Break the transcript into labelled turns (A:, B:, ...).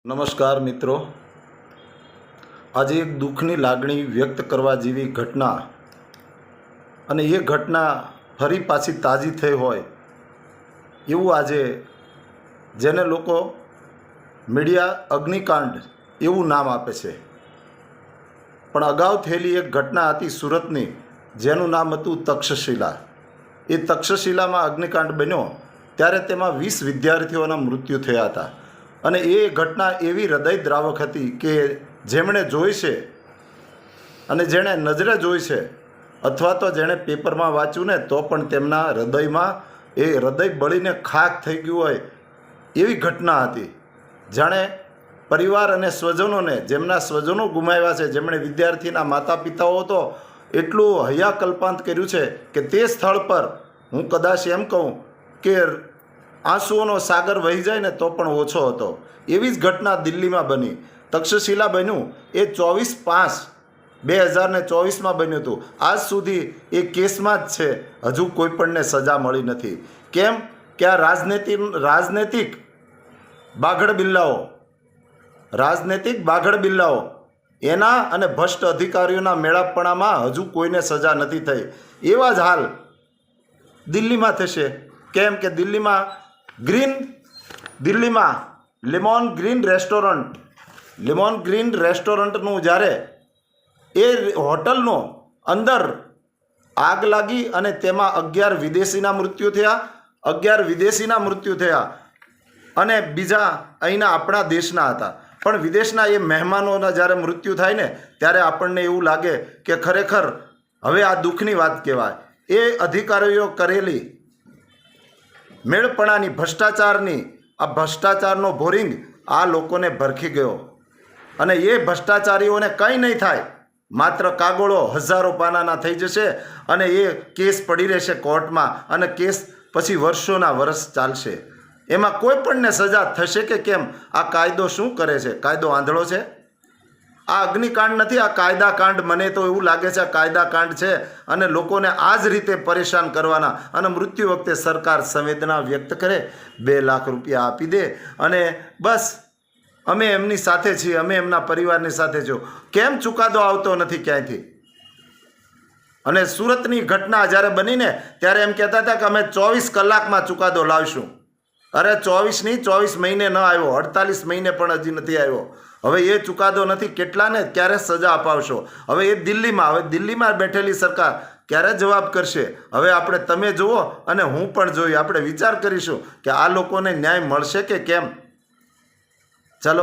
A: નમસ્કાર મિત્રો, આજે એક દુઃખની લાગણી વ્યક્ત કરવા જેવી ઘટના અને એ ઘટના ફરી પાછી તાજી થઈ હોય એવું આજે જેને લોકો મીડિયા અગ્નિકાંડ એવું નામ આપે છે, પણ અગાઉ થયેલી એક ઘટના હતી સુરતની જેનું નામ હતું તક્ષશિલા. એ તક્ષશિલામાં અગ્નિકાંડ બન્યો ત્યારે તેમાં 20 વિદ્યાર્થીઓના મૃત્યુ થયા હતા અને એ ઘટના એવી હૃદયદ્રાવક હતી કે જેમણે જોઈ છે અને જેણે નજરે જોઈ છે અથવા તો જેણે પેપરમાં વાંચ્યું ને તો પણ તેમના હૃદયમાં એ હૃદય બળીને ખાખ થઈ ગયું હોય એવી ઘટના હતી. જાણે પરિવાર અને સ્વજનોને, જેમના સ્વજનો ગુમાવ્યા છે, જેમણે વિદ્યાર્થીના માતા પિતાઓ તો એટલું હૈયાકલ્પાંત કર્યું છે કે તે સ્થળ પર હું કદાચ એમ કહું કે આંસુઓનો સાગર વહી જાય ને તો પણ ઓછો હતો. એવી જ ઘટના દિલ્હીમાં બની. તક્ષશિલા બન્યું એ 24/5/2024 બન્યું હતું. આજ સુધી એ કેસમાં જ છે, હજુ કોઈપણને સજા મળી નથી. કેમ કે આ રાજનૈતિક બાઘડ બિલ્લાઓ એના અને ભ્રષ્ટ અધિકારીઓના મેળાપણામાં હજુ કોઈને સજા નથી થઈ. એવા જ હાલ દિલ્હીમાં થશે. કેમ કે દિલ્હીમાં લેમોન ગ્રીન રેસ્ટોરન્ટનું જ્યારે એ હોટલનો અંદર આગ લાગી અને તેમાં 11 વિદેશીના મૃત્યુ થયા અને બીજા અહીંના આપણા દેશના હતા. પણ વિદેશના એ મહેમાનોના જ્યારે મૃત્યુ થાય ને ત્યારે આપણને એવું લાગે કે ખરેખર હવે આ દુઃખની વાત કહેવાય. એ અધિકારીઓ કરેલી મેળપણાની ભ્રષ્ટાચારનો ભોરિંગ આ લોકોને ભરખી ગયો અને એ ભ્રષ્ટાચારીઓને કંઈ નહીં થાય, માત્ર કાગળો હજારો પાનાના થઈ જશે અને એ કેસ પડી રહેશે કોર્ટમાં અને કેસ પછી વર્ષોના વર્ષ ચાલશે. એમાં કોઈ પણને સજા થશે કે કેમ? આ કાયદો શું કરે છે? કાયદો આંધળો છે? આ અગ્નિકાંડ નથી, આ કાયદાકાંડ. મને તો એવું લાગે છે આ કાયદાકાંડ છે અને લોકોને આ જ રીતે પરેશાન કરવાના. અને મૃત્યુ વખતે સરકાર સંવેદના વ્યક્ત કરે, 2 લાખ રૂપિયા આપી દે અને બસ અમે એમની સાથે છીએ, અમે એમના પરિવારની સાથે છીએ. કેમ ચુકાદો આવતો નથી ક્યાંયથી? અને સુરતની ઘટના જ્યારે બનીને ત્યારે એમ કહેતા હતા કે અમે 24 કલાકમાં ચુકાદો લાવશું. અરે 24 નહીં, 24 મહિને ન આવ્યો, 48 મહિને પણ હજી નથી આવ્યો. હવે એ ચુકાદો નથી, કેટલાને ક્યારે સજા અપાવશો? હવે એ દિલ્હીમાં બેઠેલી સરકાર ક્યારે જવાબ કરશે? હવે આપણે તમે જુઓ અને હું પણ જોઈએ, આપણે વિચાર કરીશું કે આ લોકોને ન્યાય મળશે કે કેમ. ચલો.